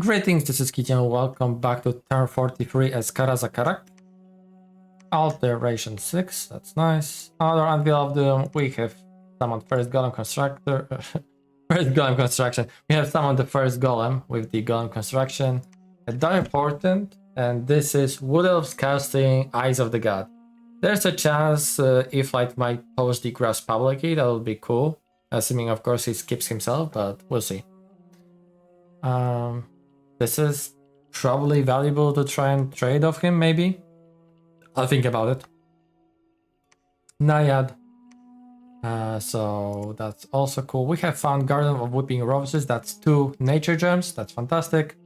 Greetings, this is Kitchen. Welcome back to turn 43 as Karaz-a-Karak. Alteration 6, that's nice. Another Anvil of Doom. We have summoned first Golem Constructor. First Golem Construction. We have summoned the first Golem with the Golem Construction. Very important, and this is Wood Elves casting Eyes of the God. There's a chance iFlyte might post the GRAPHS publicly, that would be cool. Assuming, of course, he skips himself, but we'll see. This is probably valuable to try and trade off him, maybe. I'll think about it. Naiad. So that's also cool. We have found Garden of Weeping Roses. That's 2 nature gems. That's fantastic.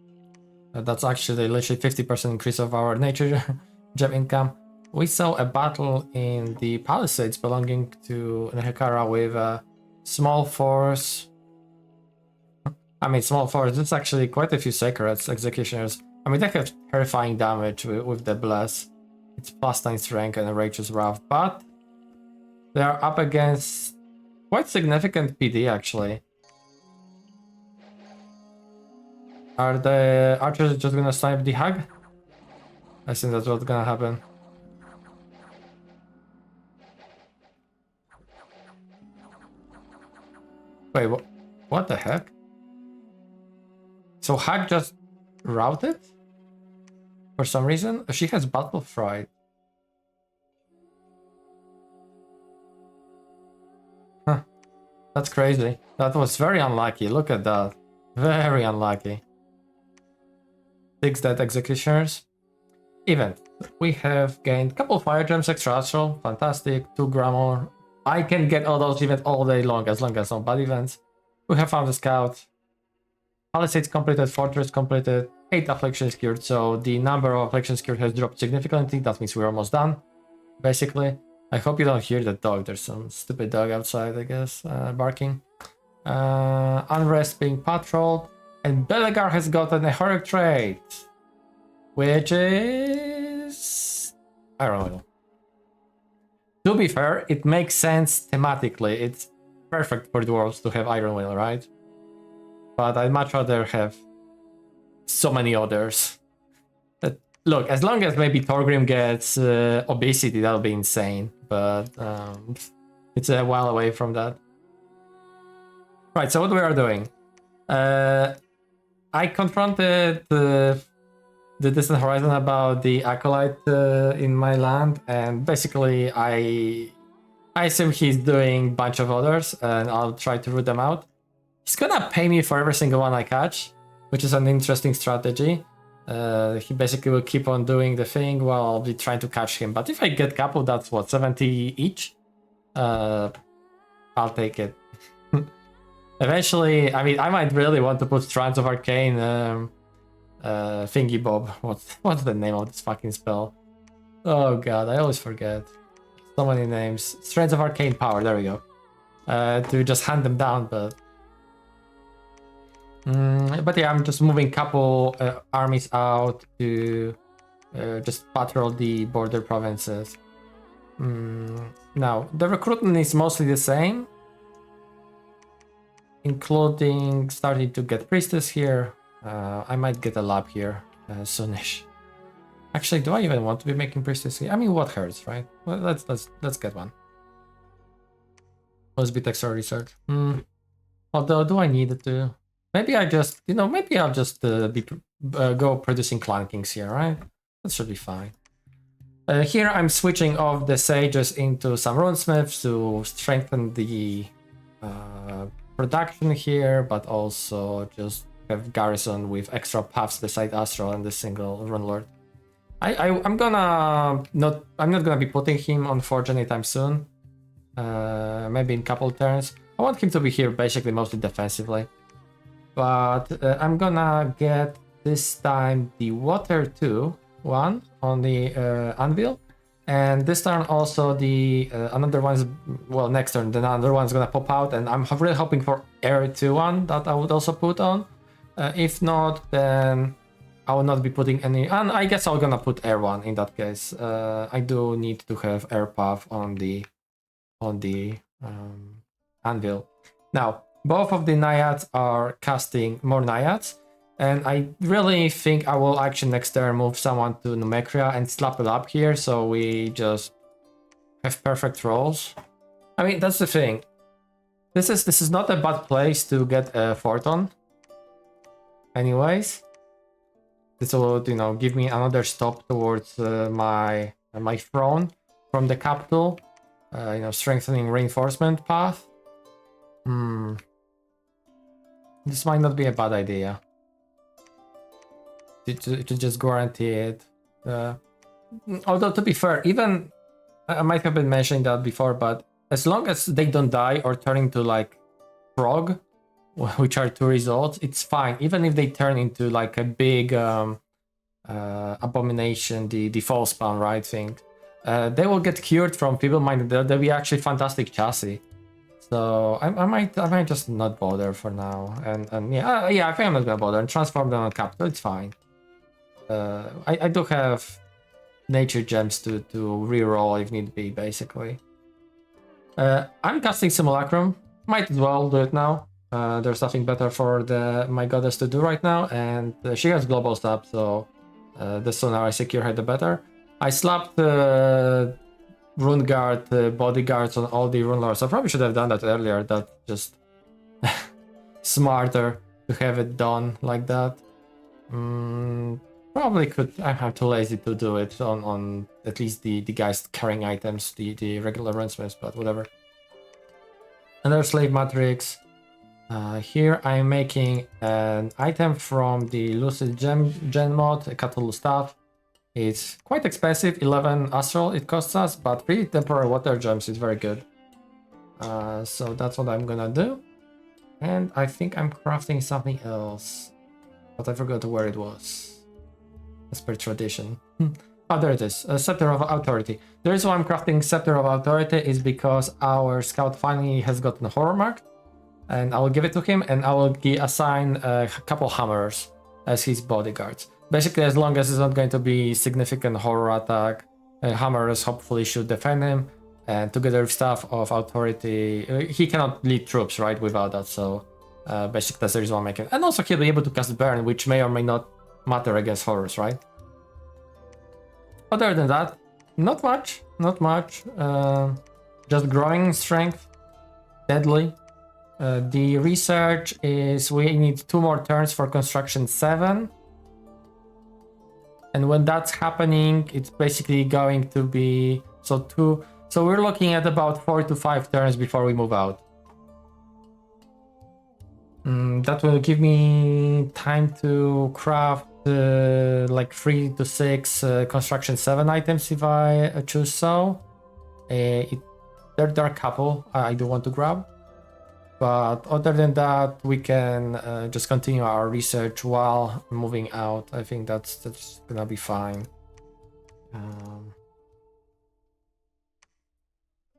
That's actually literally 50% increase of our nature gem income. We saw a battle in the Palisades belonging to Nehekhara with a small force. Small force, there's actually quite a few Sacreds, Executioners. They have terrifying damage with the Bless. It's +9 strength and a Righteous Wrath, but they are up against quite significant PD actually. Are the archers just gonna snipe the Hag? I think that's what's gonna happen. Wait, what the heck? So Hag just routed? For some reason? She has Battle Fright. Huh. That's crazy. That was very unlucky. Look at that. Very unlucky. 6 dead Executioners. Event. We have gained a couple Fire Gems extra astral. Fantastic. 2 Grammar. I can get all those events all day long as no bad events. We have found a Scout. Palisades completed, Fortress completed, 8 Afflictions cured, so the number of Afflictions cured has dropped significantly. That means we're almost done, basically. I hope you don't hear the dog. There's some stupid dog outside, I guess, barking. Unrest being patrolled, and Belegar has gotten a heroic trait, which is... I don't know. To be fair, it makes sense thematically. It's perfect for dwarves to have Iron Will, right? But I'd much rather have so many others. Look, as long as maybe Thorgrim gets obesity, that'll be insane. But it's a while away from that. Right, so what we are doing? I confronted the Distant Horizon about the Acolyte in my land, and basically I assume he's doing a bunch of others, and I'll try to root them out. He's gonna pay me for every single one I catch, which is an interesting strategy. He basically will keep on doing the thing while I'll be trying to catch him. But if I get a couple, that's what, 70 each? I'll take it. Eventually, I might really want to put Strands of Arcane thingy bob. What's the name of this fucking spell? Oh god, I always forget. So many names. Strands of Arcane Power, there we go. To just hand them down, but yeah, I'm just moving a couple armies out to just patrol the border provinces. Now, the recruitment is mostly the same, including starting to get Priestess here. I might get a lab here soonish. Actually, do I even want to be making Priestess here? What hurts, right? Well, let's get one. Let's be extra research. Although, do I need it to? Maybe I just, maybe I'll just go producing Clan Kings here, right? That should be fine. Here I'm switching off the Sages into some Runesmiths to strengthen the production here, but also just have Garrison with extra paths beside Astral and the single Rune Lord. I'm not gonna be putting him on Forge anytime soon. Maybe in a couple turns. I want him to be here basically mostly defensively. But I'm gonna get this time the Water 2 one on the Anvil, and this turn also the another one's, well, next turn the another one's gonna pop out, and I'm really hoping for Air 2 one that I would also put on. If not, then I will not be putting any, and I guess I'm gonna put Air 1 in that case. I do need to have Air Path on the Anvil. Now, both of the Naiads are casting more Naiads, And I really think I will actually next turn move someone to Nehekhara and slap it up here, so we just have perfect rolls. I mean, that's the thing. This is not a bad place to get a fort on. Anyways, this will, you know, give me another stop towards my throne from the capital. You know, strengthening reinforcement path. This might not be a bad idea. To just guarantee it. Although, to be fair, even I might have been mentioning that before, but as long as they don't die or turn into like frog, which are 2 results, it's fine. Even if they turn into like a big abomination, the fall spawn, right thing, they will get cured from feeble-minded. They'll be actually fantastic chassis. So I might just not bother for now, and yeah, I think I'm not gonna bother and transform them on capital. It's fine. I do have nature gems to reroll if need be, basically. I'm casting Simulacrum. Might as well do it now. There's nothing better for my goddess to do right now, and she has global stab, so the sooner I secure her, the better. I slapped Rune Guard bodyguards on all the Rune Lords. I probably should have done that earlier. That's just smarter to have it done like that. Probably could. I'm too lazy to do it on at least the guys carrying items, the regular runesmiths, but whatever. Another slave matrix. Here I'm making an item from the Lucid Gen mod, a Cthulhu staff. It's quite expensive, 11 Astral it costs us, but 3 temporary water gems is very good. So that's what I'm gonna do. And I think I'm crafting something else, but I forgot where it was. As per tradition. Oh, there it is. A Scepter of Authority. The reason why I'm crafting Scepter of Authority is because our scout finally has gotten horror marked, and I will give it to him, and I will assign a couple hammers as his bodyguards. Basically, as long as it's not going to be significant horror attack, hammers hopefully should defend him, and together with Staff of Authority, he cannot lead troops, right, without that, so basically that's the reason why I'm making it. And also he'll be able to cast Burn, which may or may not matter against horrors, right? Other than that, not much. Just growing strength, deadly. The research is we need 2 more turns for construction 7. And when that's happening, it's basically going to be so we're looking at about 4 to 5 turns before we move out. That will give me time to craft like 3 to 6 construction 7 items if I choose so. There are a couple I do want to grab, but other than that, we can just continue our research while moving out. I think that's gonna be fine.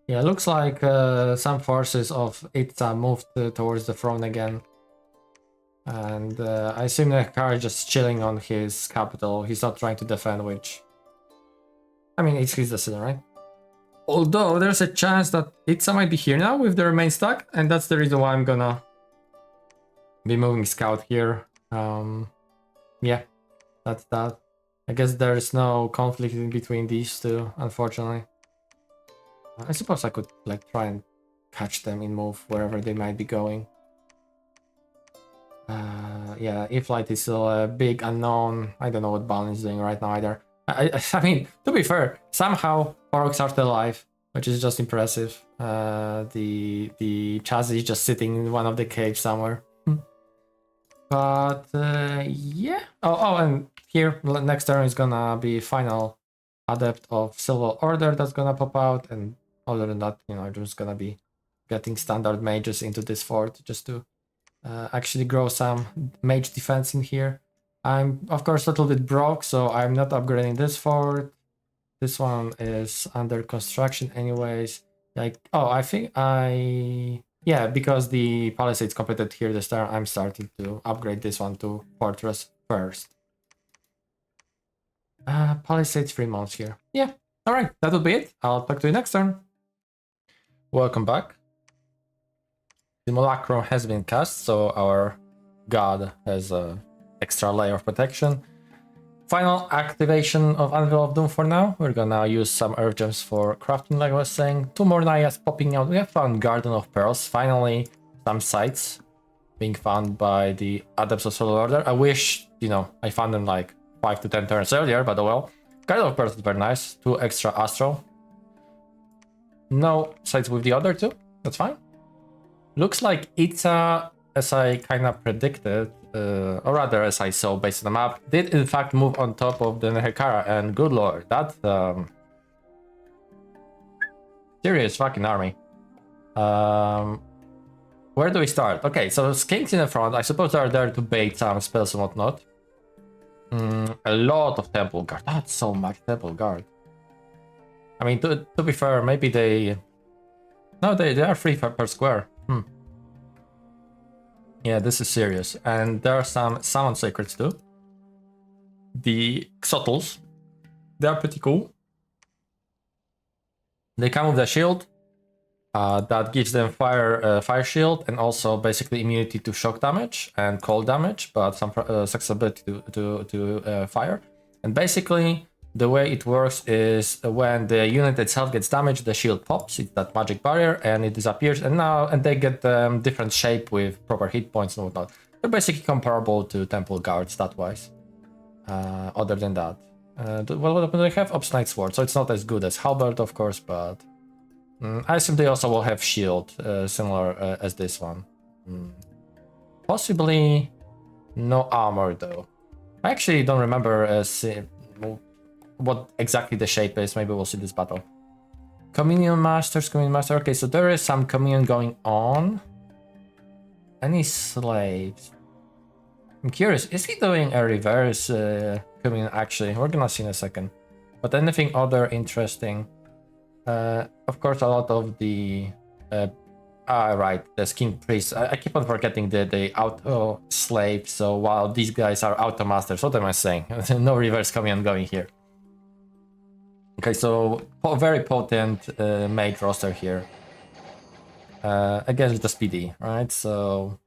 Yeah, it looks like some forces of Itza moved towards the throne again. And I assume Nehekhara is just chilling on his capital. He's not trying to defend, which... I mean, it's his decision, right? Although, there's a chance that Itza might be here now with the remain stack, and that's the reason why I'm gonna be moving Scout here. Yeah, that's that. I guess there's no conflict in between these two, unfortunately. I suppose I could, like, try and catch them in move wherever they might be going. Yeah, iFlyte is still a big unknown. I don't know what Ballin is doing right now either. I mean, to be fair, somehow Oroks are still alive, which is just impressive. The Chazzy is just sitting in one of the caves somewhere. But yeah. Oh, and here next turn is gonna be final Adept of Silver Order that's gonna pop out, and other than that, you know, I'm just gonna be getting standard mages into this fort just to actually grow some mage defense in here. I'm of course a little bit broke, so I'm not upgrading this fort. This one is under construction anyways. Like, oh, I think yeah, because the palisades completed here this turn, I'm starting to upgrade this one to fortress first. Palisades 3 months here. Yeah, all right, that will be it. I'll talk to you next turn. Welcome back. Simulacrum has been cast, so our god has extra layer of protection. Final activation of Anvil of Doom for now. We're gonna use some Earth Gems for crafting, like I was saying. 2 more Naias popping out. We have found Garden of Pearls. Finally, some sites being found by the Adepts of Solar Order. I wish, you know, I found them like 5 to 10 turns earlier, but oh well. Garden of Pearls is very nice. 2 extra Astral. No sites with the other 2. That's fine. Looks like Itza, as I kind of predicted, or rather as I saw based on the map, did in fact move on top of the Nehekhara, and good lord, that serious fucking army. Where do we start? Okay, so Skinks in the front, I suppose they are there to bait some spells and whatnot. A lot of Temple Guard, that's so much Temple Guard. I mean, to be fair, maybe they... No, they are free per square. Yeah, this is serious. And there are some Summon Sacreds too. The Xottles. They are pretty cool. They come with a shield. That gives them fire shield and also basically immunity to shock damage and cold damage, but some susceptibility to fire. And basically, the way it works is when the unit itself gets damaged, the shield pops, it's that magic barrier, and it disappears, and they get different shape with proper hit points and whatnot. They're basically comparable to Temple Guards stat-wise. Other than that. Well, they have Obstinate Sword, so it's not as good as Halberd, of course, but... I assume they also will have shield, similar as this one. Possibly no armor, though. I actually don't remember what exactly the shape is. Maybe we'll see this battle. Communion Master. Okay, so there is some communion going on. Any slaves? I'm curious, is he doing a reverse communion? Actually, we're gonna see in a second. But anything other interesting? Of course, a lot of the... right, the Skin Priest. I keep on forgetting the auto slave, so while these guys are auto masters, what am I saying? No reverse communion going here. Okay, so very potent mage roster here. Against the speedy, right? So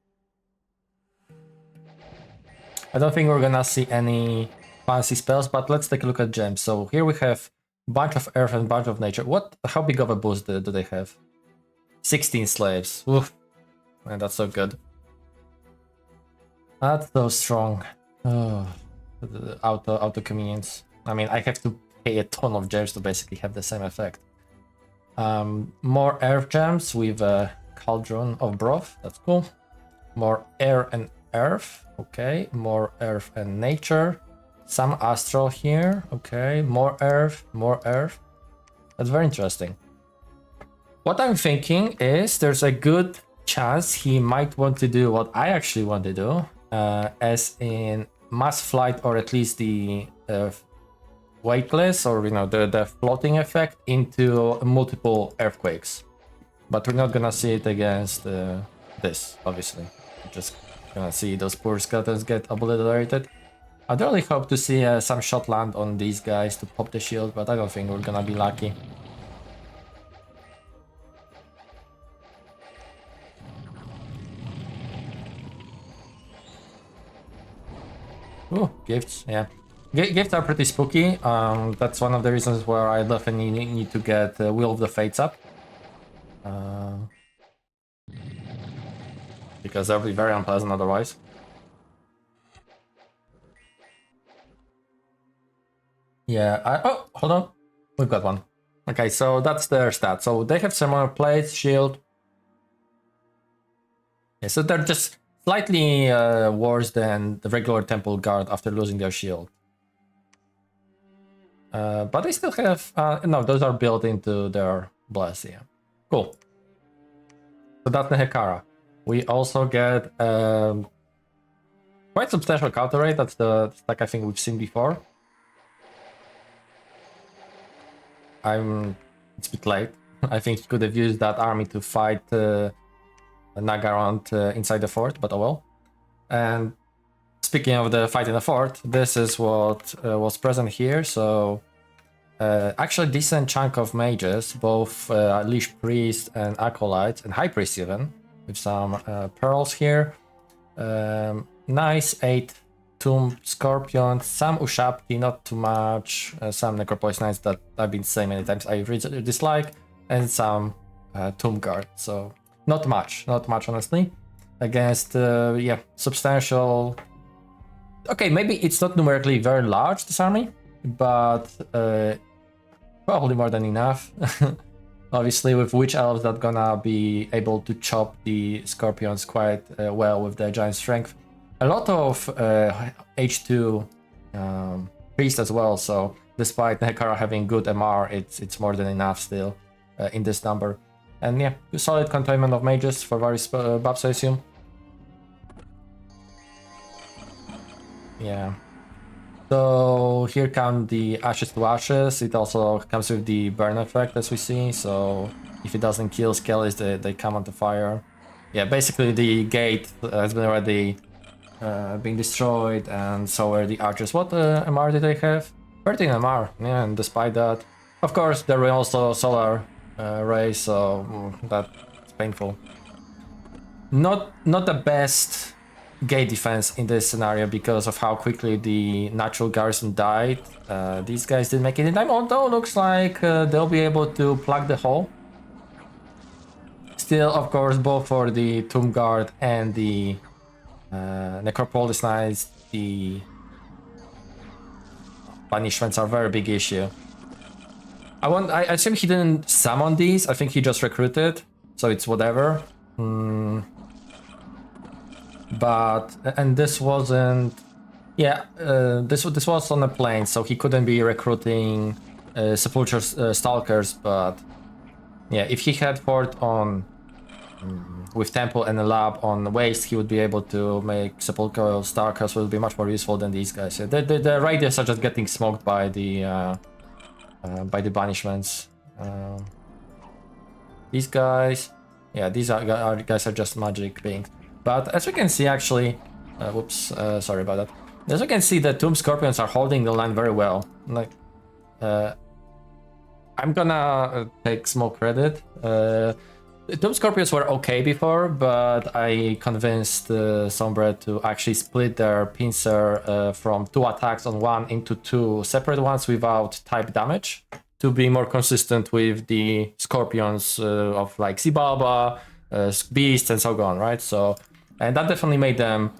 I don't think we're gonna see any fancy spells, but let's take a look at gems. So here we have bunch of earth and bunch of nature. How big of a boost do they have? 16 slaves. Oof. Man, that's so good. That's so strong. Oh, the auto communions. I mean, I have to pay a ton of gems to basically have the same effect. More earth gems with a cauldron of broth. That's cool. More air and earth. Okay. More earth and nature. Some astral here. Okay. More earth. More earth. That's very interesting. What I'm thinking is there's a good chance he might want to do what I actually want to do, as in mass flight, or at least the weightless, or the floating effect into multiple earthquakes. But we're not gonna see it against this, obviously. We're just gonna see those poor skeletons get obliterated. I'd really hope to see some shot land on these guys to pop the shield, but I don't think we're gonna be lucky. Ooh, gifts, yeah. Gifts are pretty spooky. That's one of the reasons where I definitely need to get Will of the Fates up. Because that would be very unpleasant otherwise. Yeah, oh, hold on. We've got one. Okay, so that's their stat. So they have similar plates, shield. Yeah, so they're just slightly worse than the regular Temple Guard after losing their shield. But they still have... no, those are built into their bless, yeah. Cool. So that's Nehekhara. We also get quite substantial counter rate. That's the stack I think we've seen before. It's a bit late. I think he could have used that army to fight Naggarond inside the fort, but oh well. And speaking of the fight in the fort, this is what was present here. So actually a decent chunk of mages, both Leash Priest and Acolytes, and High Priest even, with some pearls here. Nice 8 Tomb Scorpions, some Ushapti, not too much, some Necropolis Knights that I've been saying many times I really dislike, and some Tomb Guard. So not much honestly. Against, yeah, substantial... Okay, maybe it's not numerically very large, this army, but probably more than enough. Obviously, with Witch Elves that gonna be able to chop the Scorpions quite well with their giant strength. A lot of H2 Priest as well, so despite Nehekhara having good MR, it's more than enough still in this number. And yeah, solid containment of mages for various buffs, I assume. Yeah. So here come the Ashes to Ashes. It also comes with the burn effect, as we see. So if it doesn't kill Skellies, they come onto fire. Yeah, basically the gate has been already been destroyed, and so are the archers. What MR did they have? 13 MR. Yeah, and despite that, of course, there were also solar rays, so that's painful. Not the best gate defense in this scenario because of how quickly the natural garrison died. These guys didn't make it in time, although looks like they'll be able to plug the hole. Still, of course, both for the Tomb Guard and the Necropolis Knights, the punishments are a very big issue. I assume he didn't summon these, I think he just recruited, so it's whatever. But, and this wasn't, yeah, this was on a plane, so he couldn't be recruiting Sepulchre Stalkers, but yeah, if he had fort on, with Temple and a lab on Waste, he would be able to make Sepulchre Stalkers, will be much more useful than these guys. The raiders are just getting smoked by the banishments. These guys, yeah, these guys are just magic beings. But as we can see, actually, whoops, sorry about that. As we can see, the Tomb Scorpions are holding the line very well. Like, I'm gonna take small credit. The Tomb Scorpions were okay before, but I convinced Sombre to actually split their pincer from 2 attacks on one into 2 separate ones without type damage to be more consistent with the Scorpions of like Zibaba, Beasts, and so on, right? So. And that definitely made them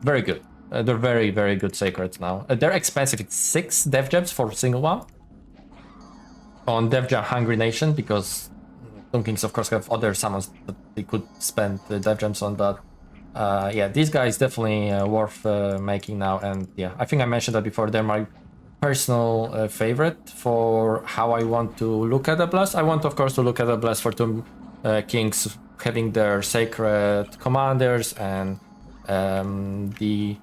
very good. They're very, very good Sacreds now. They're expensive. It's 6 Dev Gems for a single one. On Dev Gem Hungry Nation, because Tomb Kings, of course, have other summons that they could spend the Dev Gems on. But yeah, these guys definitely worth making now. And yeah, I think I mentioned that before. They're my personal favorite for how I want to look at the Blast. I want, of course, to look at the Blast for Tomb Kings having their sacred commanders and the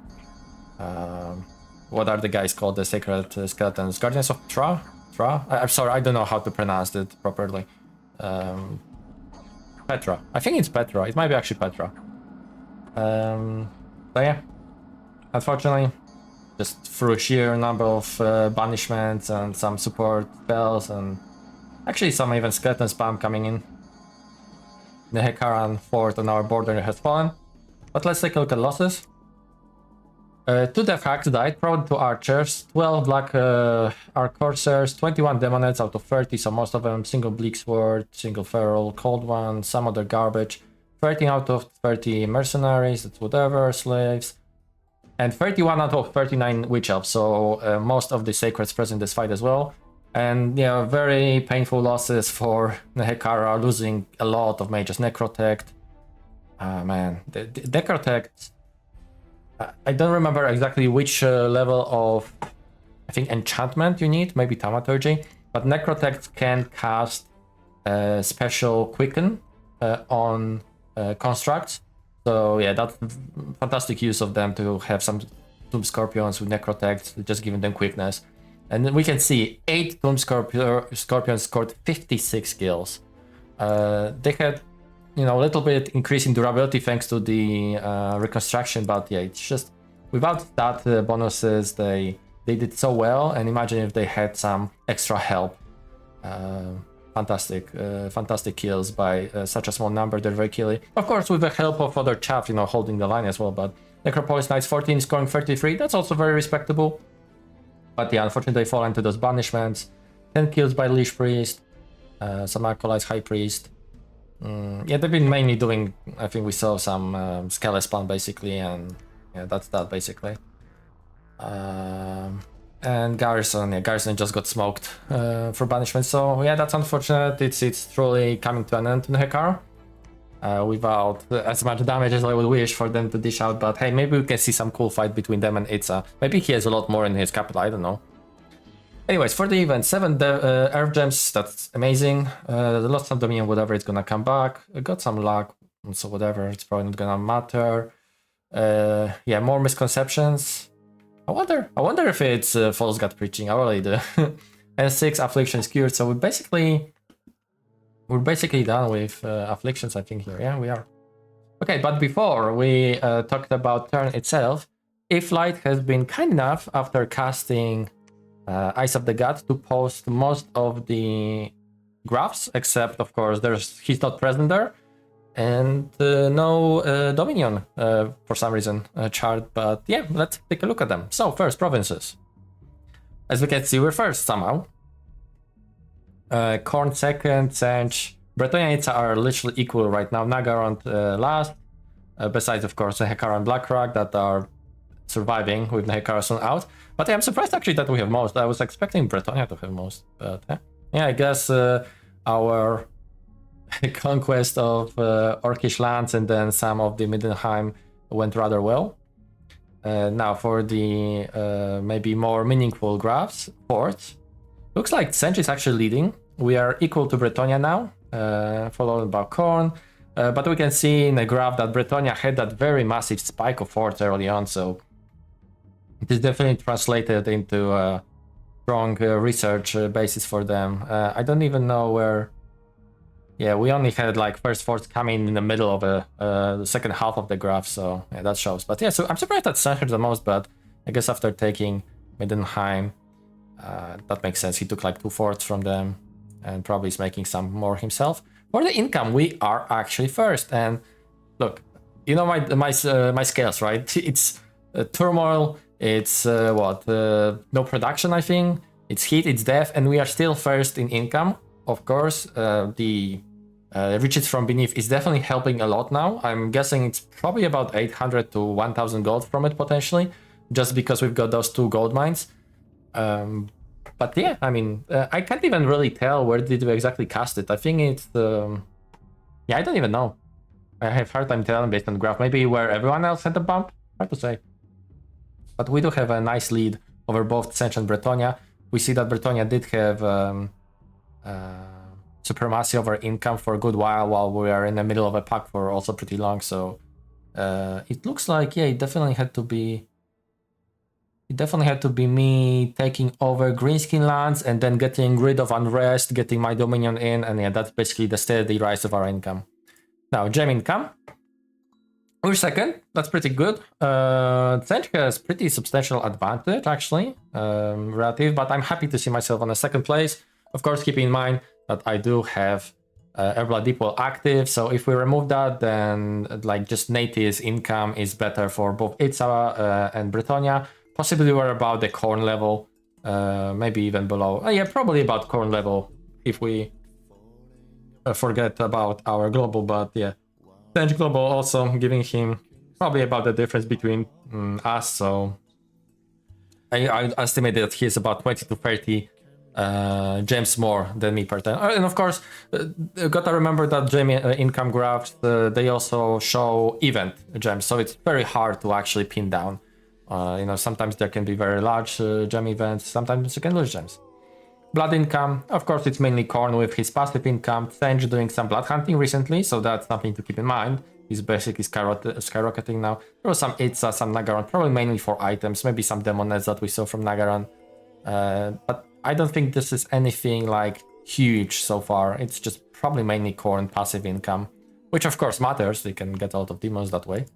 what are the guys called, the sacred skeletons, guardians of Tra? I'm sorry, I don't know how to pronounce it properly. Petra, I think it's Petra, it might be actually Petra. So yeah, unfortunately, just through sheer number of banishments and some support spells, and actually some even skeleton spam coming in, the Nehekhara fort on our border has fallen. But let's take a look at losses. 2 Death Hacks died, prone to archers, 12 Black Arc Corsairs, 21 Demonettes out of 30, so most of them single Bleak Sword, single Feral, Cold One, some other garbage, 13 out of 30 Mercenaries, that's whatever, Slaves, and 31 out of 39 Witch Elves, so most of the Sacreds present in this fight as well. And yeah, very painful losses for Nehekhara, losing a lot of mages. Necrotect. Man, the Necrotect. I don't remember exactly which level of, I think, enchantment you need, maybe Thaumaturgy. But Necrotect can cast special Quicken on constructs. So yeah, that's fantastic use of them to have some Tomb Scorpions with Necrotect, just giving them quickness. And then we can see 8 Tomb Scorpions scored 56 kills. They had, you know, a little bit increase in durability thanks to the reconstruction, but yeah, it's just without that bonuses, they did so well. And imagine if they had some extra help. fantastic, fantastic kills by such a small number. They're very killy. Of course, with the help of other chaff, you know, holding the line as well. But Necropolis Knights 14 scoring 33. That's also very respectable. But yeah, unfortunately, they fall into those banishments. 10 kills by Lich Priest, some Acolytes, High Priest. Yeah, they've been mainly doing, I think we saw some Skele spawn basically, and yeah, that's that basically. And Garrison, yeah, Garrison just got smoked for banishment, so yeah, that's unfortunate. It's truly coming to an end to Nehekhara. Without as much damage as I would wish for them to dish out, but hey, maybe we can see some cool fight between them and Itza. Maybe he has a lot more in his capital, I don't know. Anyways, for the event, 7 Earth Gems, that's amazing. The Lost Sun Dominion, whatever, it's gonna come back. I got some luck, so whatever, it's probably not gonna matter. Yeah, more misconceptions. I wonder if it's False God Preaching, I really do. And 6 Afflictions cured, so we're basically done with Afflictions, I think, here. Yeah, we are. Okay, but before we talked about turn itself, iFlyte has been kind enough, after casting Eyes of the God, to post most of the graphs, except of course he's not present there, and no Dominion for some reason chart. But yeah, let's take a look at them. So first, provinces. As we can see, we're first somehow. Khorne second, Tzeentch, Bretonnia, Itza are literally equal right now. Naggarond last, besides of course Nehekhara and Crag that are surviving with Nehekhara soon out. But yeah, I'm surprised actually that we have most. I was expecting Bretonnia to have most, but yeah, I guess our conquest of Orcish lands and then some of the Middenheim went rather well. Now for the maybe more meaningful graphs, forts. Looks like Tzeentch is actually leading. We are equal to Bretonnia now, followed by Khorne. But we can see in the graph that Bretonnia had that very massive spike of forts early on, so it is definitely translated into a strong research basis for them. I don't even know where... Yeah, we only had like first forts coming in the middle of the second half of the graph, so yeah, that shows. But yeah, so I'm surprised that Tzeentch the most, but I guess after taking Middenheim, that makes sense. He took like 2 forts from them and probably is making some more himself. For the income, we are actually first. And look, you know my scales, right? It's turmoil, it's no production, I think. It's heat, it's death, and we are still first in income. Of course, the riches from beneath is definitely helping a lot now. I'm guessing it's probably about 800 to 1000 gold from it potentially, just because we've got those 2 gold mines. But yeah, I mean, I can't even really tell where did we exactly cast it. I think it's yeah, I don't even know. I have hard time telling based on the graph. Maybe where everyone else had the bump? Hard to say. But we do have a nice lead over both Tzeentch and Bretonnia. We see that Bretonnia did have supremacy over income for a good while we are in the middle of a pack for also pretty long. So it looks like, yeah, it definitely had to be me taking over Greenskin lands and then getting rid of Unrest, getting my Dominion in, and yeah, that's basically the steady rise of our income. Now, gem income. We're second, that's pretty good. Tzeentch has pretty substantial advantage, actually, relative, but I'm happy to see myself on a second place. Of course, keeping in mind that I do have Airblood Deepwell active, so if we remove that, then like just Native's income is better for both Itza and Bretonnia. Possibly we're about the Khorne level, maybe even below. Yeah, probably about Khorne level if we forget about our global, but yeah. Tzeentch global also giving him probably about the difference between us, so I estimate that he is about 20 to 30 gems more than me per turn. And of course, gotta remember that gem income graphs, they also show event gems, so it's very hard to actually pin down. You know, sometimes there can be very large gem events, sometimes you can lose gems. Blood income, of course, it's mainly Khorne with his passive income. Tzeentch doing some blood hunting recently, so that's something to keep in mind. He's basically skyrocketing now. There was some Itza, some Naggarond, probably mainly for items, maybe some Demonets that we saw from Naggarond. But I don't think this is anything like huge so far. It's just probably mainly Khorne passive income, which of course matters. They can get a lot of demons that way.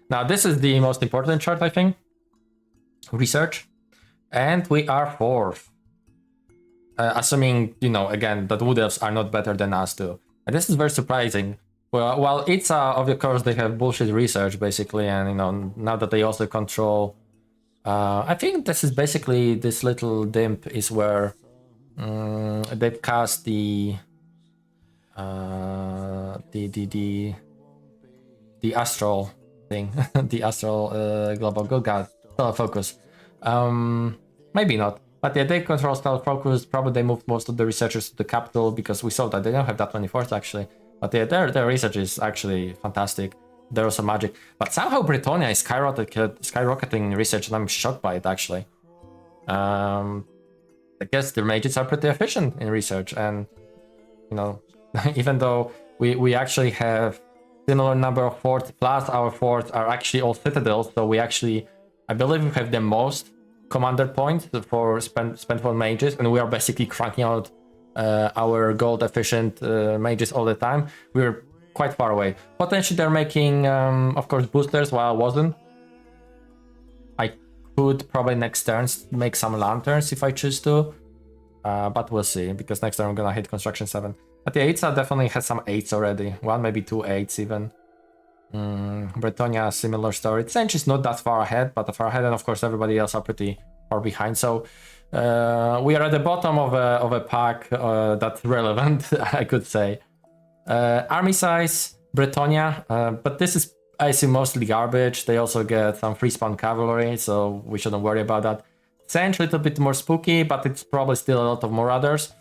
Now, this is the most important chart, I think. Research. And we are fourth. assuming, you know, again, that Wood Elves are not better than us too. And this is very surprising. Well, while Itza, of course, they have bullshit research, basically, and, you know, now that they also control... I think this is basically, this little dimp is where they've cast the astral thing, the astral global good god, spell focus. Maybe not. But yeah, they control spell focus. Probably they moved most of the researchers to the capital because we saw that they don't have that many forts actually. But yeah, their research is actually fantastic. There was some magic. But somehow Bretonnia is skyrocketing in research, and I'm shocked by it actually. I guess the mages are pretty efficient in research, and you know, even though we actually have similar number of forts, plus our forts are actually all citadels, so we actually, I believe we have the most commander points for spent for mages, and we are basically cranking out our gold efficient mages all the time. We're quite far away. Potentially they're making, of course, boosters while I wasn't. I could probably next turn make some lanterns if I choose to, but we'll see, because next turn I'm gonna hit construction 7. But the Itza definitely has some 8s already, one maybe 2 8s even. Bretonnia, similar story. Tzeentch is not that far ahead, but far ahead, and of course everybody else are pretty far behind. So we are at the bottom of a pack that's relevant, I could say. Army size, Bretonnia, but this is, I see, mostly garbage. They also get some free spawn cavalry, so we shouldn't worry about that. Tzeentch, a little bit more spooky, but it's probably still a lot of marauders.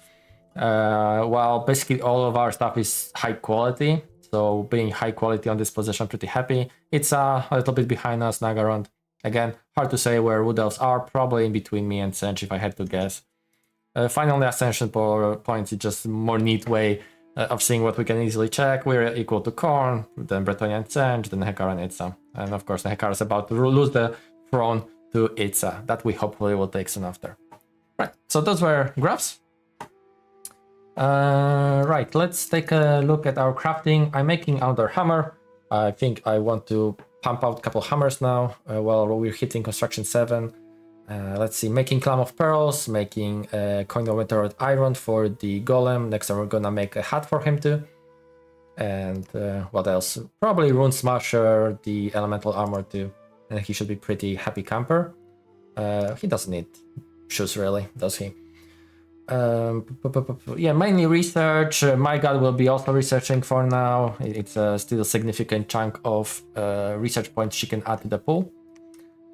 While basically all of our stuff is high quality, so being high quality on this position, pretty happy. It's a little bit behind us, Naggarond. Again, hard to say where Wood Elves are, probably in between me and Tzeentch if I had to guess. Finally, Ascension points is just a more neat way of seeing what we can easily check. We're equal to Khorne, then Bretonnia and Tzeentch, then Nehekhara and Itza. And of course, Nehekhara is about to lose the throne to Itza. That we hopefully will take soon after. Right, so those were graphs. Right, let's take a look at our crafting. I'm making another hammer. I think I want to pump out a couple hammers now while we're hitting construction 7. Let's see, making Clam of Pearls, making Coin of Meteorite Iron for the Golem. Next time we're gonna make a hat for him too. And what else? Probably Rune Smasher, the Elemental Armor too. And he should be pretty happy camper. He doesn't need shoes really, does he? Yeah, mainly research. My god will be also researching for now. It's still a significant chunk of research points she can add to the pool.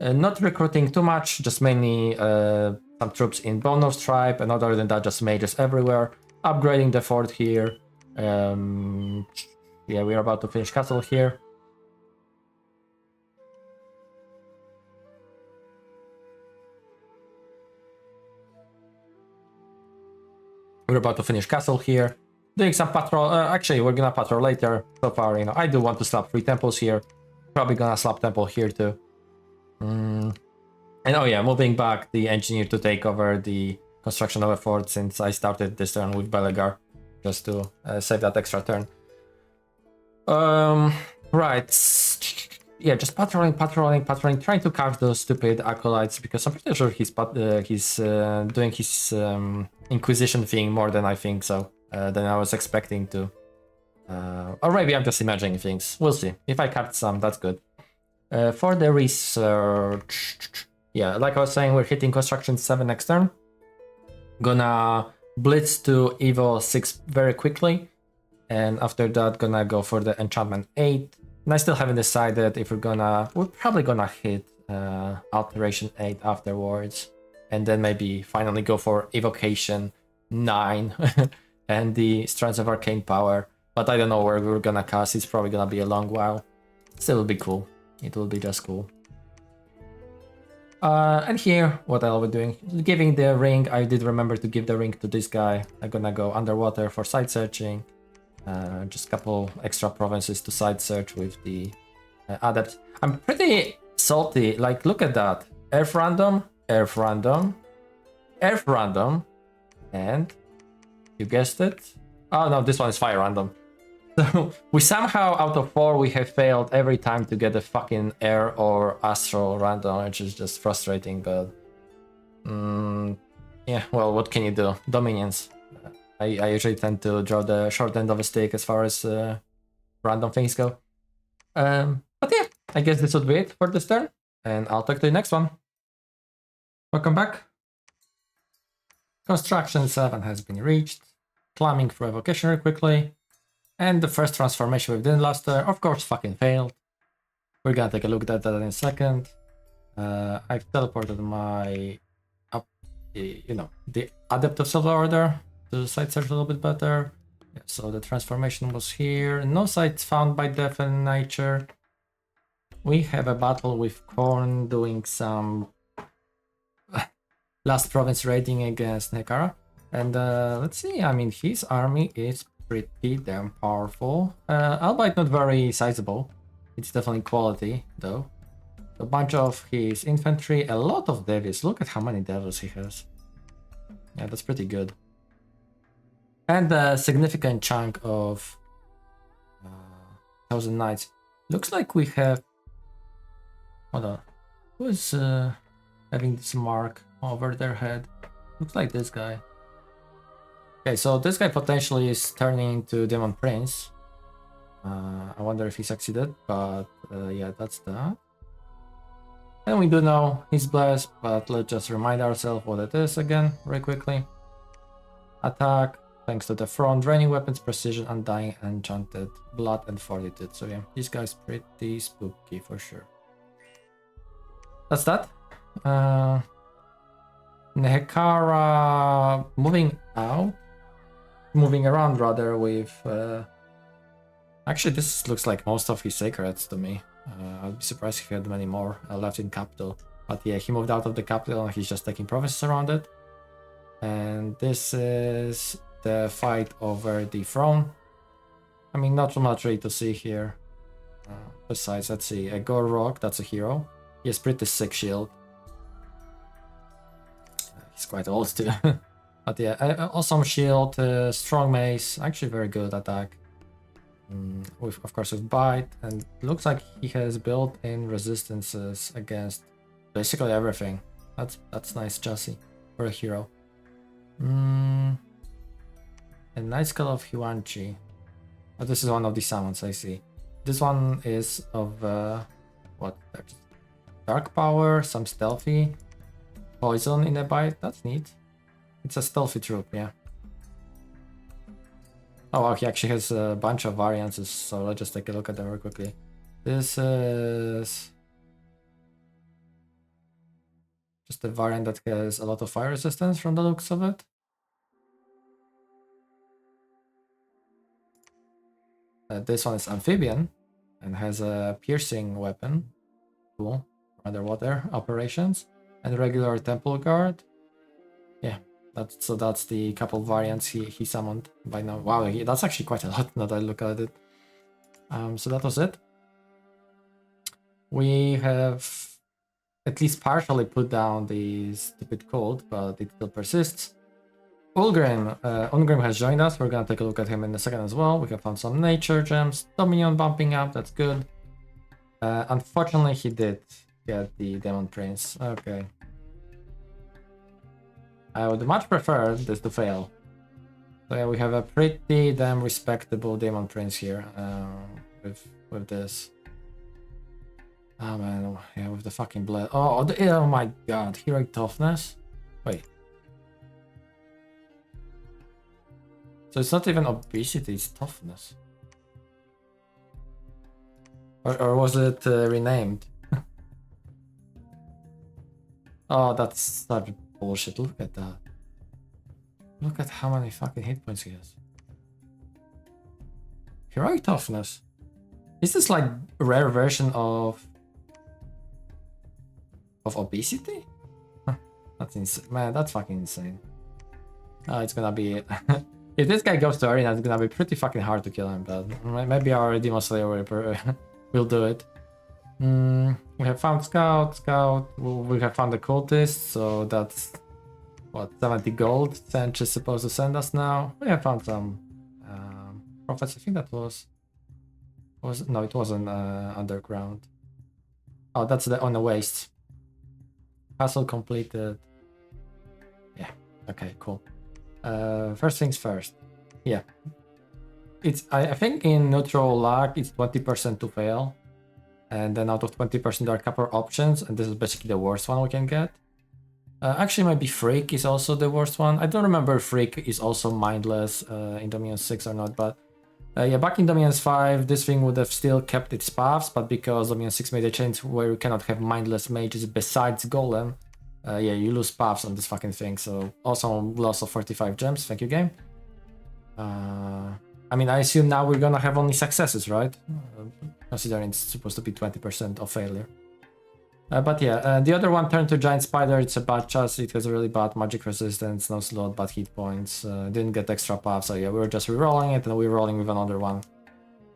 Not recruiting too much, just mainly some troops in Bone North Tribe, and other than that, just mages everywhere. Upgrading the fort here. Yeah, we're about to finish castle here. We're about to finish castle here. Doing some patrol. Actually, we're gonna patrol later. So far, you know, I do want to slap 3 temples here. Probably gonna slap temple here too. And oh yeah, moving back the engineer to take over the construction of a fort, since I started this turn with Belegar, just to save that extra turn. Right. Yeah, just patrolling, trying to catch those stupid acolytes, because I'm pretty sure he's doing his Inquisition thing more than I think so, than I was expecting to. Or maybe I'm just imagining things. We'll see. If I catch some, that's good. For the research, yeah, like I was saying, we're hitting construction 7 next turn. Gonna blitz to Evo 6 very quickly, and after that gonna go for the enchantment 8. And I still haven't decided if we're probably gonna hit alteration 8 afterwards, and then maybe finally go for evocation 9 and the strands of arcane power. But I don't know where we're gonna cast. It's probably gonna be a long while. Still will be cool. It will be just cool. And here, what I'll be doing, giving the ring. I did remember to give the ring to this guy. I'm gonna go underwater for side searching. Just a couple extra provinces to side search with the adepts. I'm pretty salty. Like, look at that. Earth random, Earth random, Earth random, and you guessed it. Oh no, this one is fire random. So we somehow, out of 4, we have failed every time to get a fucking air or astral random, which is just frustrating, but Yeah, well, what can you do? Dominions. I usually tend to draw the short end of a stick as far as random things go. But yeah, I guess this would be it for this turn, and I'll talk to you next one. Welcome back. Construction 7 has been reached. Climbing through evocation really quickly. And the first transformation we did last turn, of course, fucking failed. We're gonna take a look at that in a second. I've teleported my, the Adept of Silver Order to site search a little bit better. Yeah, so the transformation was here. No sites found by death and nature. We have a battle with Khorne doing some last province raiding against Nehekhara. And let's see, I mean, his army is pretty damn powerful. Albeit not very sizable. It's definitely quality, though. A bunch of his infantry, a lot of devils. Look at how many devils he has. Yeah, that's pretty good. And a significant chunk of 1,000 knights. Looks like we have... Hold on. Who is having this mark over their head? Looks like this guy. Okay, so this guy potentially is turning into Demon Prince. I wonder if he succeeded, but yeah, that's that. And we do know he's blessed, but let's just remind ourselves what it is again, very quickly. Attack, thanks to the front, draining weapons, precision, undying, enchanted, blood, and fortitude. So yeah, this guy's pretty spooky for sure. That's that. Nehekhara moving around rather with... Actually, this looks like most of his sacreds to me. I'd be surprised if he had many more left in capital. But yeah, he moved out of the capital and he's just taking provinces around it. And this is the fight over the throne. I mean, not too much really to see here. Besides, let's see, a Gorok, that's a hero. He has pretty sick shield. He's quite old too. But yeah, awesome shield, strong mace, actually very good attack. With, of course, with bite, and looks like he has built-in resistances against basically everything. That's nice chassis for a hero. A nice skull of Huanchi. Oh, this is one of the summons, I see. This one is of what? Dark power, some stealthy, poison in a bite. That's neat. It's a stealthy troop, yeah. Oh wow, he actually has a bunch of variances, so let's just take a look at them very quickly. This is just a variant that has a lot of fire resistance from the looks of it. This one is amphibian and has a piercing weapon. Cool. Underwater operations. And regular temple guard. Yeah. That's the couple variants he summoned by now. Wow, that's actually quite a lot now that I look at it. So that was it. We have at least partially put down the stupid cold, but it still persists. Ulgrim has joined us. We're gonna take a look at him in a second as well. We have found some nature gems. Dominion bumping up, that's good. Unfortunately, he did get the Demon Prince. Okay. I would much prefer this to fail. So yeah, we have a pretty damn respectable Demon Prince here with this. Oh man, yeah, with the fucking blood. Oh my god, heroic toughness. Wait. So it's not even obesity, it's toughness. Or was it renamed? Oh, that's such bullshit. Look at that. Look at how many fucking hit points he has. Heroic toughness. Is this like a rare version of obesity? Huh, that's insane. Man, that's fucking insane. Oh, it's gonna be... If this guy goes to arena, it's gonna be pretty fucking hard to kill him, but maybe our Demon Slayer will do it. We have found Scout. We have found the cultist, so that's what, 70 gold Tzeentch is supposed to send us now. We have found some prophets. I think that was no, it wasn't underground. Oh, that's on the waste. Castle completed. Yeah, Okay, cool. First things first. Yeah. I think in neutral luck it's 20% to fail. And then out of 20% there are a couple of options, and this is basically the worst one we can get. Actually, maybe Freak is also the worst one. I don't remember if Freak is also mindless in Dominion 6 or not, but yeah, back in Dominion 5, this thing would have still kept its paths, but because Dominion 6 made a change where you cannot have mindless mages besides Golem, yeah, you lose paths on this fucking thing, so also loss of 45 gems, thank you game. I mean, I assume now we're gonna have only successes, right? Considering it's supposed to be 20% of failure. But yeah, the other one, Turn to Giant Spider, it's a bad chassis, it has really bad magic resistance, no slot, bad hit points, didn't get extra paths, so yeah, we were just rerolling it, and we're rolling with another one,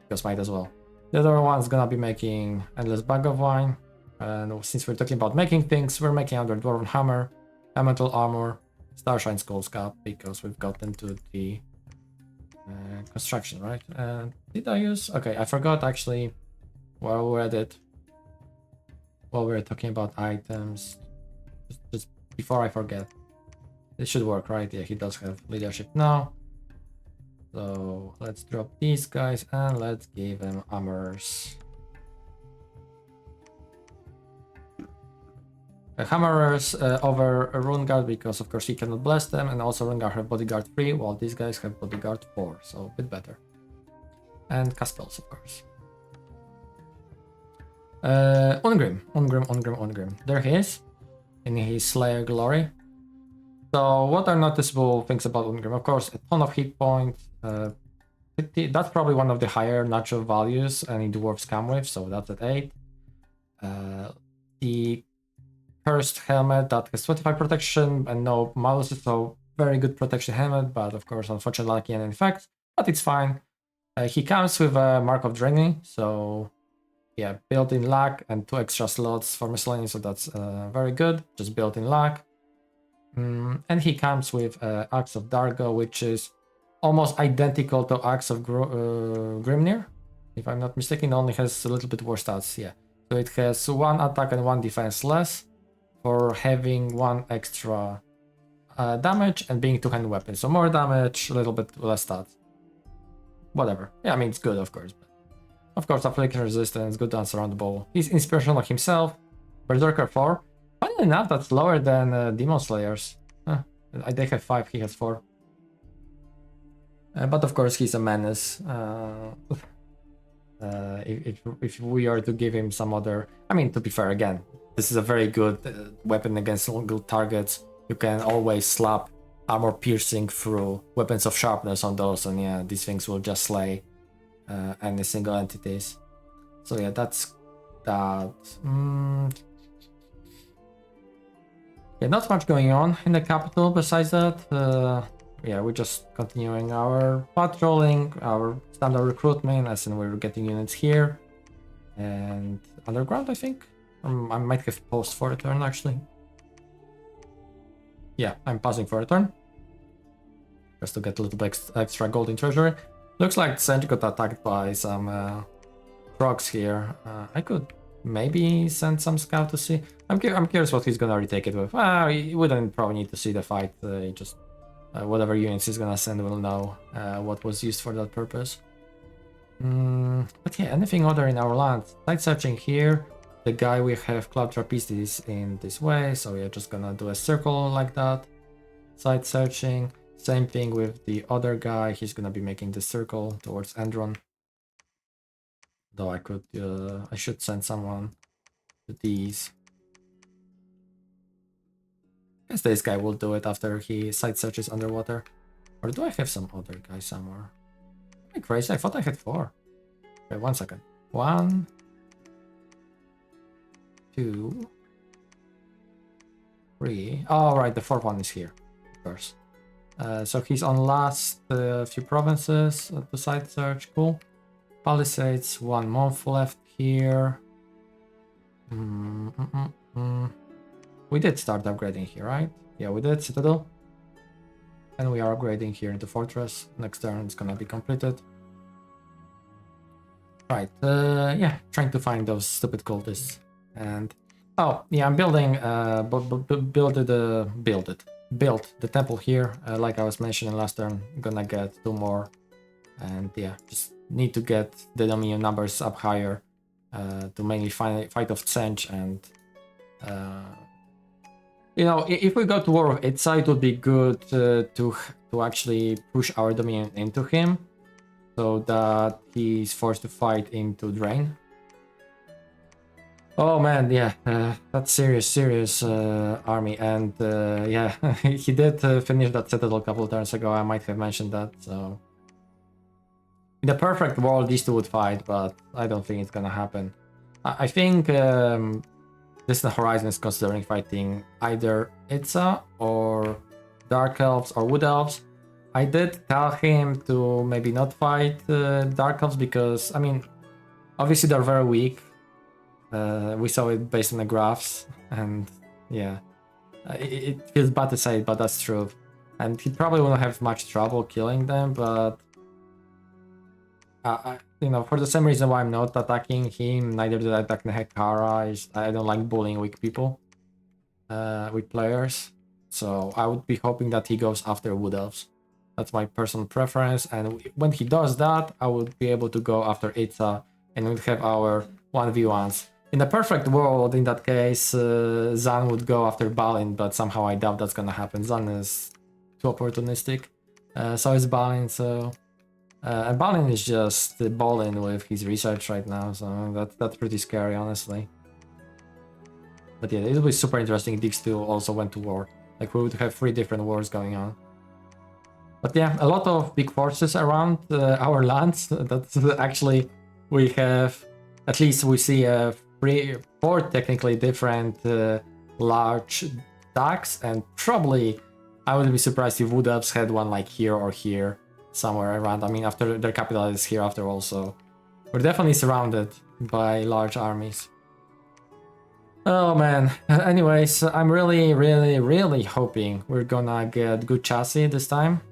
because might as well. The other one's gonna be making Endless Bag of Wine, and since we're talking about making things, we're making another Dwarven Hammer, Elemental Armor, Starshine Skull's Cap, because we've gotten to the construction, right? Did I use? Okay, I forgot actually while we're at it. While we're talking about items, just before I forget, this should work, right? Yeah, he does have leadership now. So let's drop these guys and let's give them armors. Hammerers over a Rune Guard because of course he cannot bless them, and also Rune Guard have Bodyguard 3 while these guys have Bodyguard 4, so a bit better. And cast spells, of course. Ungrim. There he is, in his Slayer glory. So what are noticeable things about Ungrim? Of course, a ton of hit points. That's probably one of the higher natural values any dwarves come with, so that's at 8. The Cursed helmet that has 25 protection and no malus, so very good protection helmet, but of course, unfortunately, lucky and effect, but it's fine. He comes with a Mark of Draining, so yeah, built-in luck and 2 extra slots for miscellaneous, so that's very good, just built-in luck. And he comes with Axe of Dargo, which is almost identical to Axe of Grimnir, if I'm not mistaken, only has a little bit worse stats, yeah. So it has 1 attack and 1 defense less for having 1 extra damage and being 2-handed weapon, so more damage, a little bit less stats. Whatever, yeah, I mean, it's good, of course, but of course, affliction resistance, good unsurroundable. He's inspirational himself. Berserker 4. Funny enough, that's lower than Demon Slayers. They have 5, he has 4. But of course, he's a menace. If we are to give him some other... I mean, to be fair, again, this is a very good weapon against single targets. You can always slap armor piercing through weapons of sharpness on those, and yeah, these things will just slay any single entities. So yeah, that's that. Yeah, not much going on in the capital besides that. Yeah, we're just continuing our patrolling, our standard recruitment, as in we're getting units here. And underground, I think. I might have paused for a turn, actually. Yeah, I'm pausing for a turn. Just to get a little bit extra gold in treasury. Looks like Tzeentch got attacked by some frogs here. I could maybe send some scout to see. I'm curious what he's gonna retake it with. He wouldn't probably need to see the fight. Just whatever units he's gonna send will know what was used for that purpose. But yeah, anything other in our land. Side searching here. The guy we have Cloud Trapeze is in this way, so we're just gonna do a circle like that. Side searching. Same thing with the other guy, he's gonna be making the circle towards Endron. Though I should send someone to these. I guess this guy will do it after he side searches underwater. Or do I have some other guy somewhere? Am I crazy? I thought I had 4. Okay, 1 second. 1, 2, 3. Oh, right, the 4th one is here, of course. So he's on last few provinces to side search. Cool. Palisades, 1 month left here. We did start upgrading here, right? Yeah, we did. Citadel. And we are upgrading here into Fortress. Next turn it's gonna be completed. Right, yeah, trying to find those stupid cultists. And oh, yeah, I'm building build it. build the temple here, like I was mentioning last turn. I'm gonna get 2 more, and yeah, just need to get the dominion numbers up higher to mainly fight off Tzeentch. And you know, if we go to war with Itza, it would be good to actually push our dominion into him, so that he's forced to fight into Drain. Oh man, yeah, that's serious army, and yeah, he did finish that Citadel a couple of turns ago. I might have mentioned that. So in the perfect world, these two would fight, but I don't think it's gonna happen. I think DistantHorizon is considering fighting either Itza or Dark Elves or Wood Elves. I did tell him to maybe not fight Dark Elves because, I mean, obviously they're very weak. We saw it based on the graphs, and yeah, it feels bad to say it, but that's true. And he probably won't have much trouble killing them, but you know, for the same reason why I'm not attacking him, neither did I attack Nehekhara. I don't like bullying weak people, weak players. So I would be hoping that he goes after Wood Elves. That's my personal preference, and when he does that, I would be able to go after Itza, and we'd have our 1v1s. In the perfect world, in that case, Zan would go after Ballin, but somehow I doubt that's gonna happen. Zan is too opportunistic. So is Ballin, so... and Ballin is just balling with his research right now, so that's pretty scary, honestly. But yeah, it would be super interesting if these two also went to war. Like, we would have 3 different wars going on. But yeah, a lot of big forces around our lands. That's actually, we have... At least we see 4 technically different large stacks, and probably I wouldn't be surprised if Wood Elves had one like here or here, somewhere around. I mean, after their capital is here after all, so we're definitely surrounded by large armies. Oh man, anyways, I'm really hoping we're gonna get good chassis this time,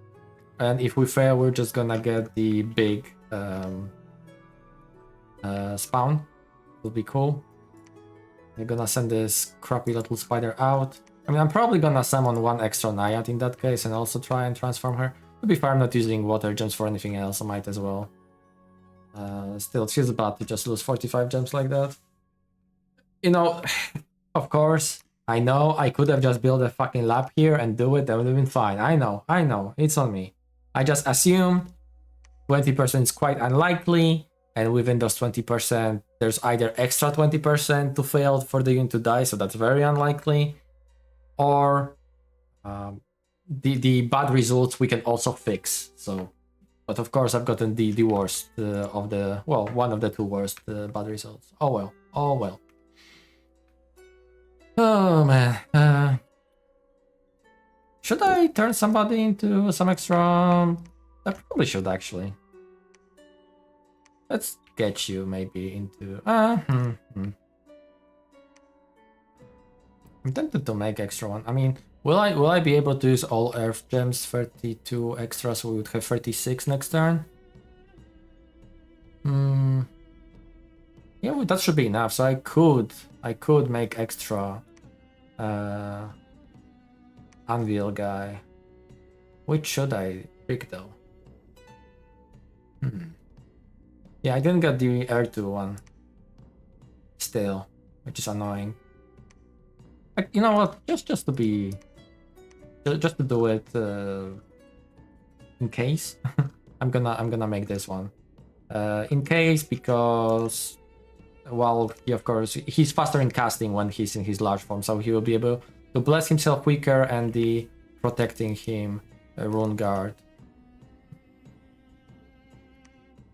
and if we fail, we're just gonna get the big spawn. Will be cool. We're gonna send this crappy little spider out. I mean, I'm probably gonna summon 1 extra Naiad in that case and also try and transform her. To be fair, I'm not using water gems for anything else. I might as well. Still, it feels bad to just lose 45 gems like that. You know, of course, I know I could have just built a fucking lab here and do it. That would have been fine. I know. It's on me. I just assume 20% is quite unlikely. And within those 20%, there's either extra 20% to fail for the unit to die, so that's very unlikely, or the bad results we can also fix. So, but of course, I've gotten the worst of the, well, one of the 2 worst bad results. Oh well, oh well. Oh man, should I turn somebody into some extra? I probably should actually. Let's get you maybe into... I'm tempted to make extra one. I mean, will I be able to use all Earth Gems, 32 extra, so we would have 36 next turn? Yeah, well, that should be enough. So I could make extra Anvil guy. Which should I pick though? Yeah, I didn't get the Air 2 one. Still, which is annoying. Like, you know what? Just to be, just to do it in case. I'm gonna make this one in case, because, well, he, of course, he's faster in casting when he's in his large form, so he will be able to bless himself quicker, and the protecting him Rune Guard.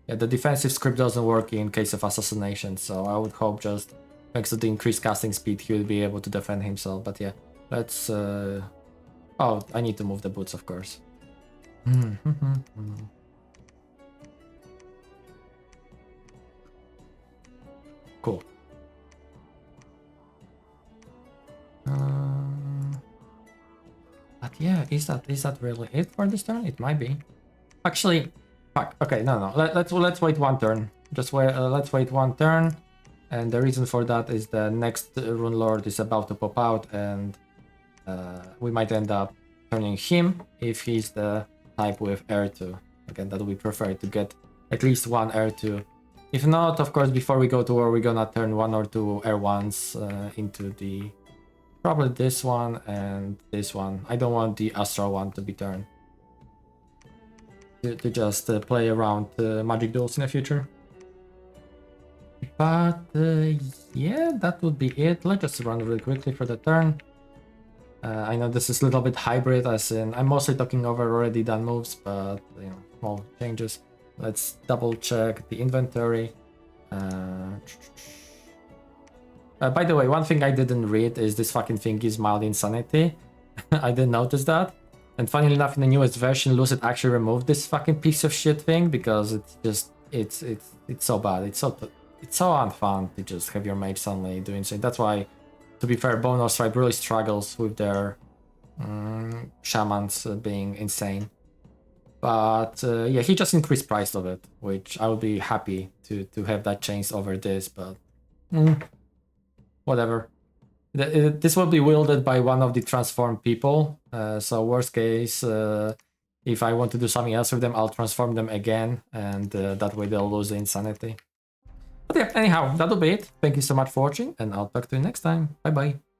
Yeah, the defensive script doesn't work in case of assassination, so I would hope just thanks to the increased casting speed he will be able to defend himself. But yeah, let's... Oh, I need to move the boots, of course. Cool. But yeah, is that really it for this turn? It might be. Actually, fuck. Okay, no. Let's wait 1 turn. Just wait. Let's wait 1 turn, and the reason for that is the next Rune Lord is about to pop out, and we might end up turning him if he's the type with Air 2. Again, that we prefer to get at least one Air 2. If not, of course, before we go to war, we're gonna turn 1 or 2 Air 1s into the... probably this one and this one. I don't want the Astral one to be turned. To just play around magic duels in the future. But yeah, that would be it. Let's just run really quickly for the turn. I know this is a little bit hybrid, as in I'm mostly talking over already done moves, but you know, small changes. Let's double check the inventory. By the way, one thing I didn't read is this fucking thing is mild insanity. I didn't notice that. And funnily enough, in the newest version, Lucid actually removed this fucking piece of shit thing because it's just it's so bad. It's so unfun to just have your mage suddenly doing so. That's why, to be fair, Bone or Stripe really struggles with their shamans being insane. But yeah, he just increased price of it, which I would be happy to have that changed over this, but whatever. This will be wielded by one of the transformed people, so worst case, if I want to do something else with them, I'll transform them again, and that way they'll lose the insanity. But yeah, anyhow, that'll be it. Thank you so much for watching, and I'll talk to you next time. Bye bye.